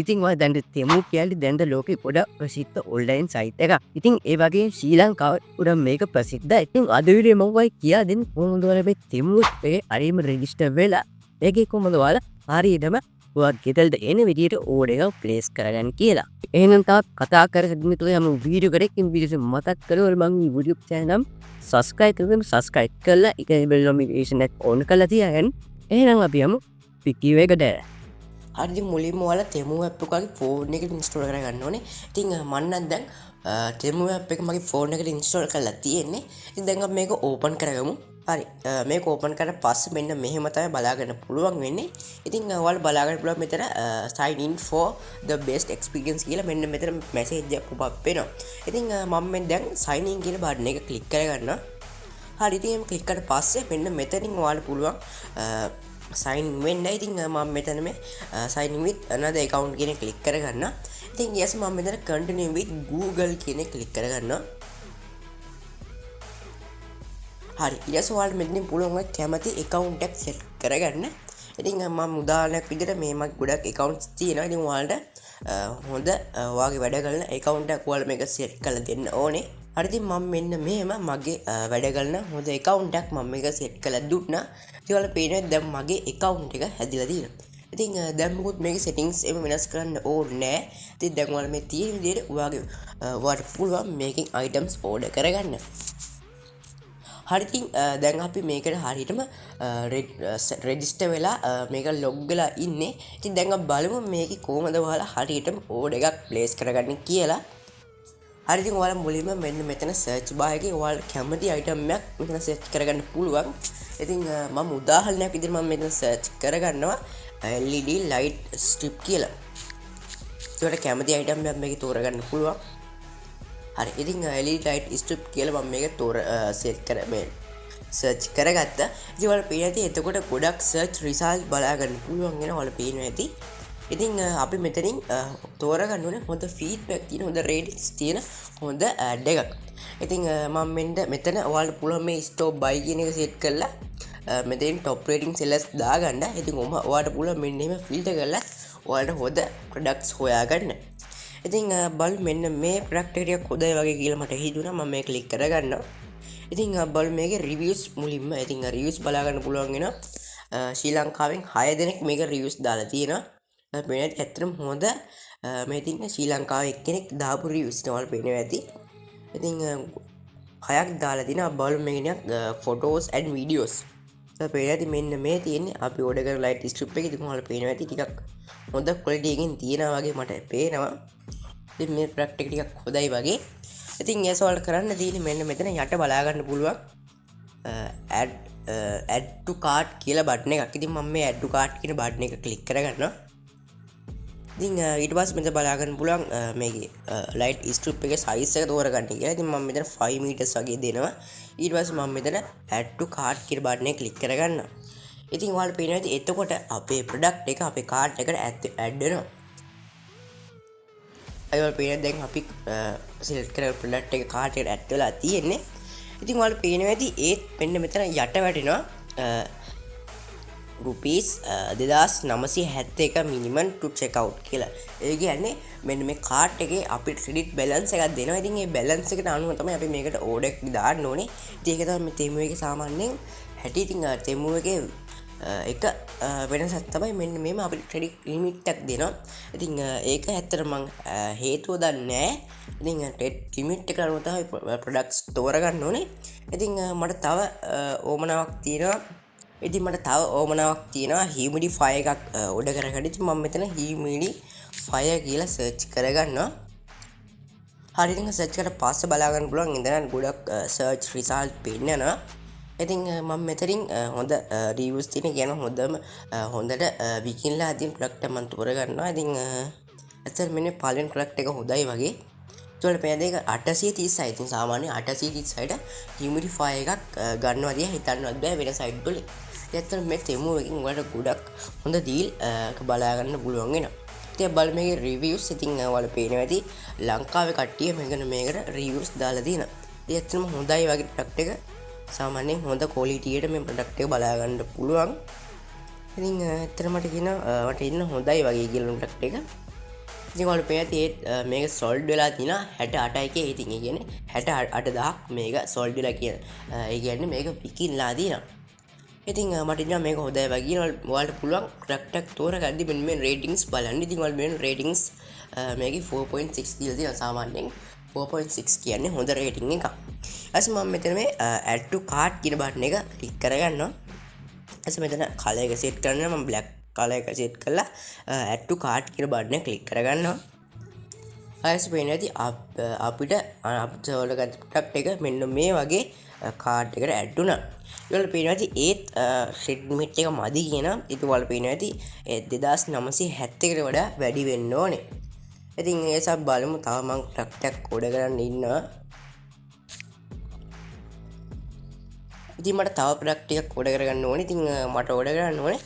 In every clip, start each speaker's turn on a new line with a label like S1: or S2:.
S1: ඉතින් ඔය දැන් තෙමු කියන්නේ දැන් ලෝකෙ ගොඩක් ප්‍රසිද්ධ ඔන්ලයින් සයිට් එකක්. ඉතින් ඒ වගේ ශ්‍රී ලංකාවේ උඩ මේක ප්‍රසිද්ධයි. ඉතින් අද වීඩියෝ මම ඔය කියා දෙන්න කොහොමද ඔයාලා මේ තෙමු එකේ හරියම රෙජිස්ටර් වෙලා ඒකේ කොහොමද ඔයාලා හරියටම ඔයාලා ගෙදරට එන විදියට ඕඩර් එක ප්ලේස් කරගන්න කියලා. එහෙනම් තාක් කතා කරගෙන ඉතල යමු වීඩියෝ කරකින් වීඩියෝ මතක් කරවල මම YouTube channel නම් subscribe කරලා ඒකේ bell notification එක on කරලා තියාගන්න. එහෙනම් අපි යමු වීඩියෝ එකට.
S2: හරි මුලින්ම ඔයාලා තෙමු ඇප් එකක් ෆෝන් එකට ඉන්ස්ටෝල් කරගන්න ඕනේ. ඉතින් මම නම් දැන් තෙමු ඇප් එක මගේ ෆෝන් එකට ඉන්ස්ටෝල් කරලා තියෙන්නේ. ඉතින් දැන් අපි මේක ඕපන් කරගමු. හරි මේක ඕපන් කරලා පස්සේ මෙන්න මෙහෙම තමයි බලාගන්න පුළුවන් වෙන්නේ. ඉතින් ඔයාලා බලාගන්න පුළුවන් මෙතන sign in for the best experience කියලා මෙන්න මෙතන මැසේජ් එකක් පොප් අප් වෙනවා. ඉතින් මම දැන් sign in කියන බටන් එක ක්ලික් කරගන්නවා. හරි ඉතින් එහෙම ක්ලික් කරලා පස්සේ මෙන්න මෙතනින් ඔයාලා පුළුවන් sign වෙන්න. ඉතින් මම මෙතන මේ sign in with another account කියන ක්ලික් කරගන්නවා. ඉතින් yes මම මෙතන continue with Google කියන ක්ලික් කරගන්නවා. හරි ඊට ඔයාලට මෙතනින් පුළුවන් ඔය කැමති account එකක් set කරගන්න. ඉතින් මම උදාහරණයක් විදිහට මේ මගේ ගොඩක් accounts තියෙනවා. ඉතින් ඔයාලට හොඳ ඔයාගේ වැඩ කරන account එකක් ඔයාලා මේක set කරලා දෙන්න ඕනේ. හරි ඉතින් මම මෙන්න මෙහෙම මගේ වැඩ කරන හොඳ account එකක් මම මේක set කරලා දුන්නා. ඉතින් ඔයාලා පේනවා දැන් මගේ account එක හැදිලා තියෙනවා. ඉතින් දැන් මොකද මේකේ settings එම වෙනස් කරන්න ඕනේ නැහැ. ඉතින් දැන් ඔයාලා මේ තියෙන විදිහට ඔයාලට පුළුවන් මේකෙන් items order කරගන්න. හරි ඉතින් දැන් අපි මේකට හරියටම රෙජිස්ටර් වෙලා මේක ලොග් වෙලා ඉන්නේ. ඉතින් දැන් අපි බලමු මේකේ කොහමද ඔයාලා හරියටම ඕඩර් එකක් ප්ලේස් කරගන්නේ කියලා. හරි ඉතින් ඔයාලා මුලින්ම මෙන්න මෙතන සර්ච් බාර් එකේ ඔයාලා කැමති අයිටම් එකක් මෙතන සර්ච් කරගන්න පුළුවන්. ඉතින් මම උදාහරණයක් විදිහට මම මෙතන සර්ච් කරගන්නවා LED light strip කියලා. ඒකට කැමති අයිටම් එකක් මේකේ තෝරගන්න පුළුවන්. හරි ඉතින් LED light strip කියලා මම මේක සෙට් කර මේ සර්ච් කරගත්තා. ඉතින් ඔයාලා පේන ඇති එතකොට ගොඩක් සර්ච් රිසල්ට් බලා ගන්න පුළුවන් වෙනවා. ඔයාලා පේනවා ඇති. ඉතින් අපි මෙතනින් තෝරගන්න ඕනේ හොඳ ෆීඩ්බැක් තියෙන හොඳ රේටින්ග්ස් තියෙන හොඳ ඇඩ් එකක්. ඉතින් මම මෙතන ඔයාලට පුළුවන් මේ ස්ටොප් බයි කියන එක සෙට් කරලා මෙතෙන් টপ රේටින් සෙලර්ස් දාගන්න. ඉතින් ඔයාලට පුළුවන් මෙන්න එහෙම ෆිල්ටර් කරලා ඔයාලට හොඳ ප්‍රොඩක්ට්ස් හොයාගන්න. ඉතින් බලු මෙන්න මේ ප්‍රොඩක්ට් එක ටිකක් හොඳයි වගේ කියලා මට හිතුණා. මම මේක ක්ලික් කරගන්නවා. ඉතින් බලු මේකේ රිවිව්ස් මුලින්ම ඉතින් රිවිව්ස් බලා ගන්න පුළුවන් වෙනවා. ශ්‍රී ලංකාවෙන් 6 දෙනෙක් මේක රිවිව්ස් දාලා තියෙනවා. මේක ඇත්තටම හොඳ මේ ඉතින් ශ්‍රී ලංකාවේ එක්කෙනෙක් දාපු රිවිව්ස් වල පේනවා ඇති. ඉතින් 6ක් දාලා තිනවා. බලු මේක ෆොටෝස් ඇන්ඩ් වීඩියෝස්. පේනවා ඇති මෙන්න මේ තියෙන්නේ අපි ඕඩර් කරන ලයිට් ස්ට්‍රිප් එක. ඉතින් ඔයාලා පේනවා ඇති ටිකක් හොඳ ක්වොලිටි එකකින් තියෙනවා වගේ මට පේනවා. ඉතින් මේ ප්‍රොඩක්ට් එක ටිකක් හොඳයි වගේ. ඉතින් ඒස ඔයාලට කරන්න තියෙන්නේ මෙන්න මෙතන යට බලා ගන්න පුළුවන් add to cart කියලා බටන් එකක්. ඉතින් මම මේ add to cart කියන බටන් එක ක්ලික් කරගන්නවා. ඉතින් ඊට පස්සේ මෙතන බලා ගන්න පුළුවන් මේකේ light strip එකේ size එක තෝරගන්න කියලා. ඉතින් මම මෙතන 5 meters වගේ දෙනවා. ඊට පස්සේ මම මෙතන add to cart කියන බටන් එක ක්ලික් කරගන්නවා. ඉතින් ඔයාලට පේනවා ඇති එතකොට අපේ ප්‍රොඩක්ට් එක අපේ කාර්ට් එකට ඇඩ් වෙනවා. අයවල් පේන දැන් අපි සිලෙක්ට් කරන ප්‍රොඩක්ට් එක කාර්ට් එකට ඇඩ් වෙලා තියෙන්නේ. ඉතින් ඔයාලට පේනවා ඇති ඒත් මෙන්න මෙතන යට වැටෙනවා රුපීස් 2971 මිනිමම් ටු චෙක් අවුට් කියලා. ඒ කියන්නේ මෙන්න මේ කාර්ට් එකේ අපිට ක්‍රෙඩිට් බැලන්ස් එකක් දෙනවා. ඉතින් මේ බැලන්ස් එකට අනුව තමයි අපි මේකට ඕඩර් එක දාන්න ඕනේ. ඉතින් ඒක තමයි මේ තෙමු එකේ සාමාන්‍යයෙන් හැටි. ඉතින් තෙමු එකේ එක වෙනසක් තමයි මෙන්න මේම අපිට ක්‍රෙඩිට් ලිමිට් එකක් දෙනවා. ඉතින් ඒක ඇත්තට මම හේතුව දන්නේ නැහැ. ඉතින් ක්‍රෙඩිට් ලිමිට් එක අනුව තමයි ප්‍රොඩක්ට්ස් තෝරගන්න ඕනේ. ඉතින් මට තව ඕමනාවක් තියෙනවා හියුමිඩිෆයර් එකක් ඕඩර් කරගන්න. ඉතින් මම මෙතන හියුමිඩිෆයර් කියලා සර්ච් කරගන්නවා. හරි ඉතින් සර්ච් කරලා පස්සේ බලා ගන්න පුළුවන් ඉඳන් ගොඩක් සර්ච් රිසල්ට් පෙන්නනවා. ඉතින් මම මෙතනින් හොඳ රිවිව්ස් තියෙන කියන හොඳට විකින්ලා තියෙන ප්‍රොඩක්ට් එක මම තෝරගන්නවා. ඉතින් ඇත්තට මෙන්න පළවෙනි ප්‍රොඩක්ට් එක හොඳයි වගේ. ඒකට පේන දෙක 836යි. ඉතින් සාමාන්‍ය 836ට හියුමිඩිෆයර් එකක් ගන්නවා දිහා හිතන්නවත් බෑ වෙන සයිට් වල. ඇත්තට මේ තෙමු එකකින් ඔයාලට ගොඩක් හොඳ ඩීල් බලා ගන්න පුළුවන් වෙනවා. ඉතින් බලමු මේකේ රිවිව්ස්. ඉතින් ඔයාලට පේනවා ඇති ලංකාවේ කට්ටිය මේකට රිවිව්ස් දාලා තියෙනවා. ඉතින් ඇත්තටම හොඳයි වගේ ප්‍රොඩක්ට් එක. සාමාන්‍යයෙන් හොඳ ක්වොලිටියට මේ ප්‍රොඩක්ට් එක බලා ගන්න පුළුවන්. ඉතින් ඇත්තට මට කියනවා මට ඉන්න හොඳයි වගේ කියලා ප්‍රොඩක්ට් එක. ඉතින් ඔයාලට පේනවා තියෙත් මේක සෝල්ඩ් වෙලා තියෙනවා 68 එකේ. ඉතින් ඒ කියන්නේ 68000ක් මේක සෝල්ඩ් වෙලා කියන. ඒ කියන්නේ මේක විකිණලා තියෙනවා. ඉතින් මට ඉතින් මේක හොඳයි වගේ ඔයාලට පුළුවන් ප්‍රොඩක්ට් එක තෝරගද්දි මෙන්න මේ රේටින්ග්ස් බලන්න. ඉතින් ඔයාලට මේ රේටින්ග්ස් මේකේ 4.6 දීලා තියෙනවා. සාමාන්‍යයෙන් 4.6 කියන්නේ හොඳ රේටින් එකක්. ඊට මම මෙතන මේ add to cart කියන බටන් එක ක්ලික් කරගන්නවා. ඊට මෙතන කලර් එක සෙට් කරනවා. මම black කලර් එක සෙට් කරලා add to cart කියන බටන් එක ක්ලික් කරගන්නවා. ඊට පස්සේ වෙනදී අපිට තෝරගත්ත ප්‍රොඩක්ට් එක මෙන්න මේ වගේ කාඩ් එකට ඇඩ් වුණා. ඒවල පේනවා ඇති ඒත් ෂෙඩ් ලිමිට් එක මදි කියනවා. ඒක වල පේනවා ඇති 2971කට වඩා වැඩි වෙන්න ඕනේ. ඉතින් ඒ නිසා බලමු තව මම ප්‍රොඩක්ට් එකක් ඕඩර් කරන්න ඉන්නවා. ඉතින් මට තව ප්‍රොඩක්ට් එකක් ඕඩර් කරගන්න ඕනේ. ඉතින් මට ඕඩර් කරන්න ඕනේ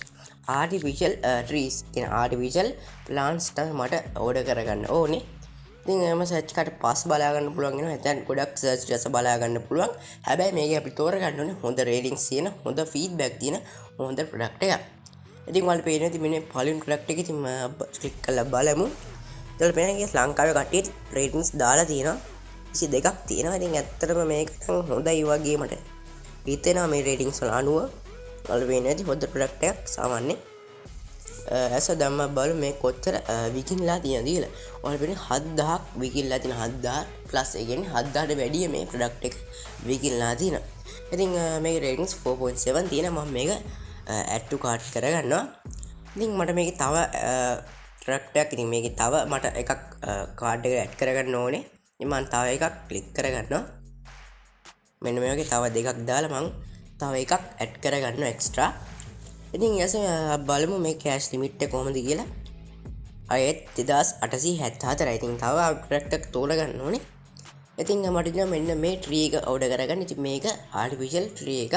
S2: artificial trees කියන artificial plants තමයි මට ඕඩර් කරගන්න ඕනේ. ඉතින් එම සර්ච් එකට පස් බලා ගන්න පුළුවන් වෙනවා. එතන ගොඩක් සර්ච් රස බලා ගන්න පුළුවන්. හැබැයි මේකේ අපි තෝරගන්න ඕනේ හොඳ රේටින්ග්ස් තියෙන, හොඳ ෆීඩ්බැක් තියෙන, හොඳ ප්‍රොඩක්ට් එකක්. ඉතින් ඔයාලට පේනවා ඉතින් මෙන්න පළවෙනි ප්‍රොඩක්ට් එක ඉතින් ක්ලික් කරලා බලමු. ඒතකොට පේනවා ලංකාවේ කට්ටිය රේටින්ග්ස් දාලා තියෙනවා. 22ක් තියෙනවා. ඉතින් ඇත්තටම මේක නම් හොඳයි වගේ මට හිතෙනවා මේ රේටින්ග්ස් වල අනුව. ඔයාලට පේනවා ඉතින් හොඳ ප්‍රොඩක්ට් එකක් සාමාන්‍යයෙන්. ඇස දැම්ම බලමු මේ කොච්චර විකිණලා තියෙනවද කියලා. ඔයාලට පේන්නේ 7000ක් විකිණලා තියෙන 7000 ප්ලස් ඒ කියන්නේ 7000ට වැඩිය මේ ප්‍රොඩක්ට් එක විකිණලා තියෙනවා. ඉතින් මේකේ රේටින්ග්ස් 4.7 තියෙනවා. මම මේක add to cart කරගන්නවා. ඉතින් මට මේකේ තව ප්‍රොඩක්ට් එකක් ඉතින් මේකේ තව මට එකක් කාඩ් එකට add කරගන්න ඕනේ. ඉතින් මම තව එකක් ක්ලික් කරගන්නවා. මෙන්න මේ වගේ තව දෙකක් දාලා මම තව එකක් add කරගන්නවා එක්ස්ට්‍රා. ඉතින් ඇස බලමු මේ කෑෂ් ලිමිට් එක කොහොමද කියලා. අයත් 2874. ඉතින් තව ප්‍රොඩක්ට් එකක් තෝරගන්න ඕනේ. ඉතින් මට ඉතින් මෙන්න මේ ට්‍රී එක ඕඩර් කරගන්න. ඉතින් මේක ආටිෆිෂල් ට්‍රී එකක්.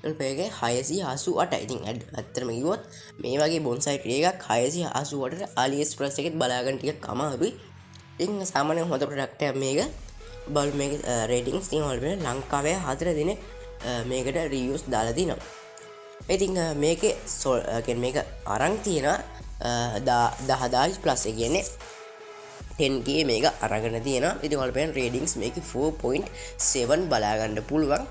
S2: ඒකේ 688. ඉතින් ඇත්තටම කිව්වොත් මේ වගේ බොන්සයි ට්‍රී එකක් 688ට AliExpress එකෙත් බලා ගන්න ටිකක් අමාරුයි. ඉතින් සාමාන්‍යයෙන් හොඳ ප්‍රොඩක්ට් එකක් මේක. බලමු මේකේ රේටින්ග්ස් ඉතින් ඔයාලට ලංකාවේ 4 දිනක් මේකට රිවිව්ස් දාලා දිනවා. ඉතින් මේකේ මේක අරන් තියෙනවා 10000 ප්ලස් ඒ කියන්නේ 10k මේක අරගෙන තියෙනවා. ඉතින් ඔයාලට පේන රේටින්ග්ස් මේකේ 4.7 බලා ගන්න පුළුවන්.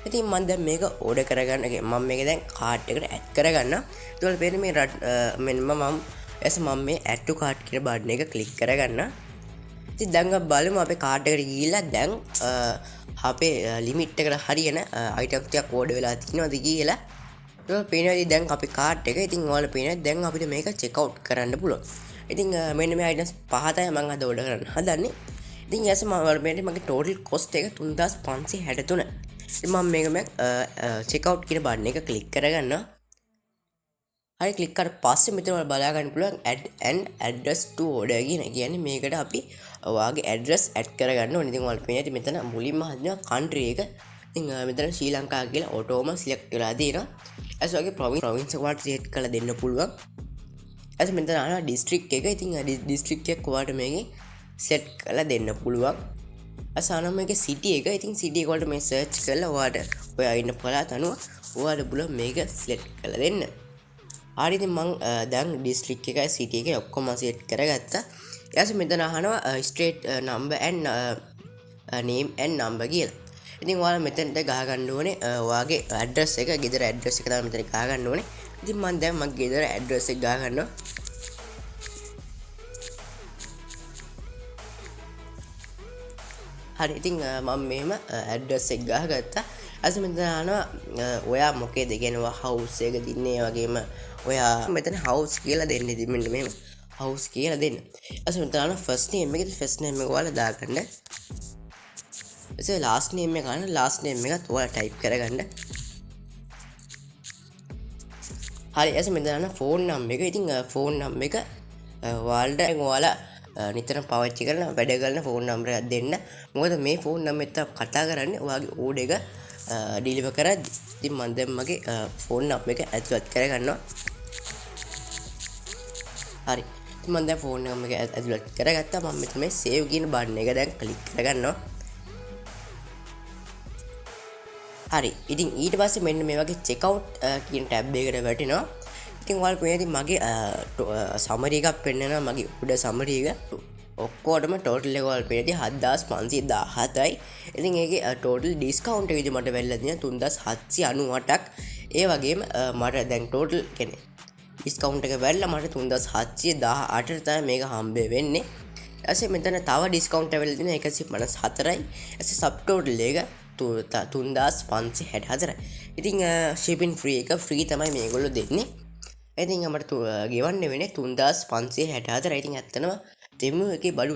S2: ඉතින් මම දැන් මේක ඕඩර් කරගන්න මම මේක දැන් කාට් එකට ඇඩ් කරගන්න. ඒත් ඔයාලට පේන්නේ මේ මෙන්න මම මේ add to cart කියන බටන් එක ක්ලික් කරගන්න. ඉතින් දැන් බලමු අපේ කාට් එකට ගිහිල්ලා දැන් අපේ ලිමිට් එකට හරියන අයිටම් ටිකක් ඕඩර් වෙලා තියෙනවද කියලා. පේනවාද දැන් අපි කාට් එක. ඉතින් ඔයාලා පේනවා දැන් අපිට මේක චෙක් අවුට් කරන්න පුළුවන්. ඉතින් මෙන්න මේ අයිටම්ස් පහ තමයි මම අද ඕඩර් කරන්න හදන්නේ. ඉතින් ඊයස මම ඔයාලා පේන්නේ මගේ ටෝටල් කොස්ට් එක 3563. ඉතින් මම මේක චෙක් අවුට් කියන බටන් එක ක්ලික් කරගන්නවා. හරි ක්ලික් කරලා පස්සේ මෙතන ඔයාලා බලා ගන්න පුළුවන් add an address to order කියන්නේ මේකට අපි ඔයාගේ ඇඩ්‍රස් ඇඩ් කරගන්න ඕනේ. ඉතින් ඔයාලා පේනවා මෙතන මුලින්ම හදනවා country එක. ඉතින් මෙතන ශ්‍රී ලංකා කියලා ඔටෝම සිලෙක්ට් වෙලා තියෙනවා. ඇස් වගේ ප්‍රොවින්ස් එකකට සෙට් කරලා දෙන්න පුළුවන්. ඇස් මෙතන ආන ඩිස්ට්‍රික්ට් එක. ඉතින් ඩිස්ට්‍රික්ට් එක ඔයාලට මේකේ සෙට් කරලා දෙන්න පුළුවන්. ඇස් ආන මේකේ සිටි එක. ඉතින් සිටි එක වලට මේ සර්ච් කරලා ඔයාලට ඔයා ඉන්න පළාත අනුව ඔයාලට පුළුවන් මේක සිලෙක්ට් කරලා දෙන්න. හරි ඉතින් මම දැන් ඩිස්ට්‍රික්ට් එකයි සිටි එකයි ඔක්කොම සෙට් කරගත්තා. ඊට මෙතන අහනවා straight number and name and number කියලා. ඉතින් ඔයාලා මෙතනට ගහ ගන්න ඕනේ ඔයාගේ ඇඩ්‍රස් එක, ගෙදර ඇඩ්‍රස් එක තමයි මෙතන ගහ ගන්න ඕනේ. ඉතින් මම දැන් මගේ ගෙදර ඇඩ්‍රස් එක ගහ ගන්නවා. හරි ඉතින් මම මෙහෙම ඇඩ්‍රස් එක ගහගත්තා. අස මෙතන අහනවා ඔයා මොකේද කියනවා හවුස් එක දින්නේ වගේම ඔයා මෙතන හවුස් කියලා දෙන්න. ඉතින් මෙන්න මෙහෙම හවුස් කියලා දෙන්න. අස මෙතන අහනවා ෆස්ට් නේම් එක. ෆස්ට් නේම් එක ඔයාලා දාගන්න. ලාස්ට් නේම් එක ගන්න. ලාස්ට් නේම් එකත් ඔයාලා ටයිප් කරගන්න. හරි එස මෙතන යන ෆෝන් නම්බර් එක. ඉතින් ෆෝන් නම්බර් එක ඔයාලා නිතරම පාවිච්චි කරන වැඩ කරන ෆෝන් නම්බර් එකක් දෙන්න. මොකද මේ ෆෝන් නම්බර් එක්ක කතා කරන්නේ ඔයාගේ ඕඩර් එක ඩිලිවර් කරද්දි. ඉතින් මම දැන් මගේ ෆෝන් නම්බර් එක ඇතුළත් කරගන්නවා. හරි ඉතින් මම දැන් ෆෝන් නම්බර් එක ඇතුළත් කරගත්තා. මම මෙතන මේ සේව් කියන බටන් එක දැන් ක්ලික් කරගන්නවා. හරි ඉතින් ඊට පස්සේ මෙන්න මේ වගේ චෙක් අවුට් කියන ටැබ් එකකට වැටෙනවා. ඉතින් ඔයාලට පේනද මගේ සමරි එකක් පෙන්වනවා මගේ උඩ සමරි එක ඔක්කොටම ටෝටල් එක ඔයාලට පේනද 7517යි. ඉතින් ඒකේ ටෝටල් ඩිස්කවුන්ට් එක විදිහට මට වෙලා තියෙන 3798ක්. ඒ වගේම මට දැන් ටෝටල් කියන්නේ ඩිස්කවුන්ට් එක වැල්ලා මට 3718ට තමයි මේක හම්බ වෙන්නේ. ඊපස්සේ මෙතන තව ඩිස්කවුන්ට් එක වෙලා තියෙන 154යි. ඊපස්සේ සබ් ටෝටල් එක 3564යි. ඉතින් shipping free එක free තමයි මේගොල්ලෝ දෙන්නේ. ඉතින් අපිට ගෙවන්න වෙන්නේ 3564. ඉතින් ඇත්තනම තෙමු එකේ බඩු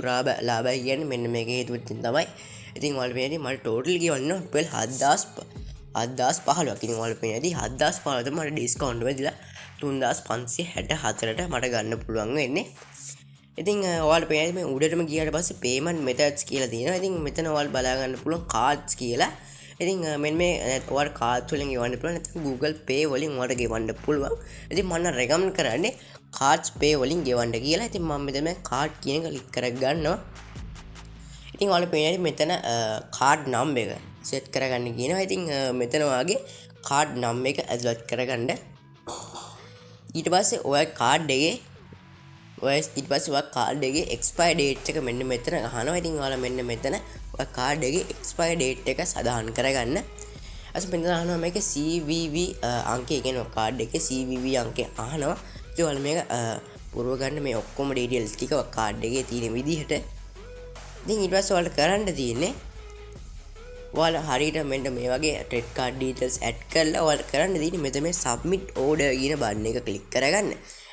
S2: ලාභය කියන්නේ මෙන්න මේක හේතුවෙන් තමයි. ඉතින් ඔයාලට පේනදී මට ටෝටල් ගෙවන්න 7015ක්. ඉතින් ඔයාලට පේනදී 7015 තමයි මට ඩිස්කවුන්ට් වෙදිලා 3564ට මට ගන්න පුළුවන් වෙන්නේ. ඉතින් ඔයාලට පේනදී මේ උඩටම ගියාට පස්සේ payment methods කියලා තියෙනවා. ඉතින් මෙතන ඔයාලට බලා ගන්න පුළුවන් cards කියලා. ඉතින් මෙන්න මේ ඔයාලට cards වලින් ගෙවන්න පුළුවන් නැත්නම් Google Pay වලින් ඔයාලට ගෙවන්න පුළුවන්. ඉතින් මම recommend කරන්නේ cards pay වලින් ගෙවන්න කියලා. ඉතින් මම මෙතන මේ card කියන එක ක්ලික් කරගන්නවා. ඉතින් ඔයාලට පේනදී මෙතන card number එක set කරගන්න කියනවා. ඉතින් මෙතන වාගේ card number එක ඇතුළත් කරගන්න. ඊට පස්සේ ඔයාගේ card එකේ ඊට පස්සේ ඔයා කාඩ් එකේ expire date එක මෙන්න මෙතන අහනවා. ඉතින් ඔයාලා මෙන්න මෙතන ඔයා කාඩ් එකේ expire date එක සඳහන් කරගන්න. ඊට මෙතන අහනවා මේකේ CVV අංකය කියන්නේ කාඩ් එකේ CVV අංකය අහනවා. ඉතින් ඔයාලා මේක පුරව ගන්න මේ ඔක්කොම details ටික කාඩ් එකේ තියෙන විදිහට. ඉතින් ඊට පස්සේ ඔයාලට කරන්න තියෙන්නේ ඔයාලා හරියට මෙන්න මේ වගේ credit card details add කරලා ඔයාලට කරන්න තියෙන්නේ මෙතන මේ submit order කියන බටන් එක click කරගන්න.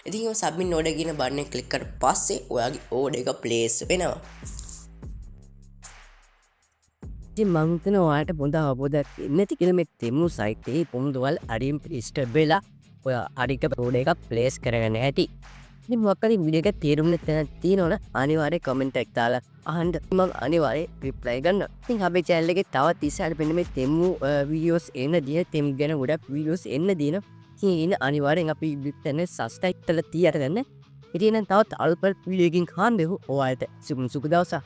S2: ඉතින් ඔය submit order කියන බටන් එක click කරලා පස්සේ ඔයාගේ order එක place වෙනවා.
S1: ඉතින් මම හිතනවා ඔයාලට පොඩ අවබෝධයක් නැති කියලා මේ තෙමු site එකේ පොමුදවල් අරින් register වෙලා ඔය හරියට order එකක් place කරගන්න ඇති. ඉතින් මොකක් හරි වීඩියෝ එකක් තේරුම් නැත්නම් තියෙනවනේ අනිවාර්යෙන් comment එකක් දාලා අහන්න මම අනිවාර්යෙන් reply කරනවා. ඉතින් අපේ channel එකේ තවත් ඉස්සරහට මෙන්න මේ තෙමු videos එන්න දින තෙමු ගැන ගොඩක් videos එන්න දින. ඉතින් අනිවාර්යෙන් අපි YouTube channel subscribe කරලා තියාගන්න. ඉතින් නම් තවත් අල්ප වීඩියෝ එකකින් හම්බෙමු. ඔයාලට සුබ දවසක්.